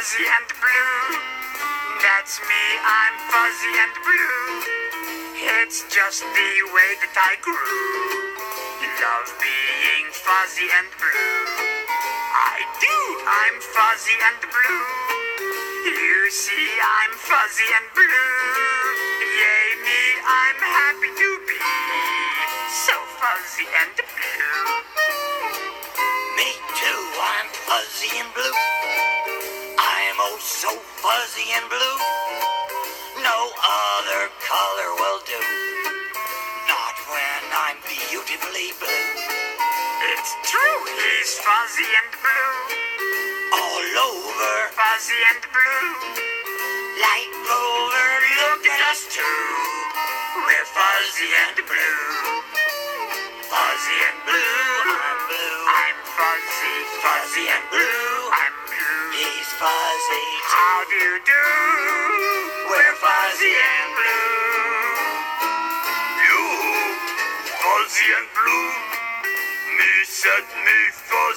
fuzzy and blue. That's me, I'm fuzzy and blue. It's just the way that I grew. Love being fuzzy and blue. I do, I'm fuzzy and blue. You see, I'm fuzzy and blue. Yay me, I'm happy to be so fuzzy and blue. Me too, I'm fuzzy and blue. I'm oh so fuzzy and blue. No other color will do. Not when I'm beautifully blue. It's true, he's fuzzy and blue. All over, Fuzzy and blue. like Rover, Look at us two. We're fuzzy and blue. Fuzzy and blue. I'm blue. I'm fuzzy, fuzzy and blue. I'm blue. He's fuzzy too. How do you do? We're fuzzy and blue. You, fuzzy and blue. Me said me fuzzy.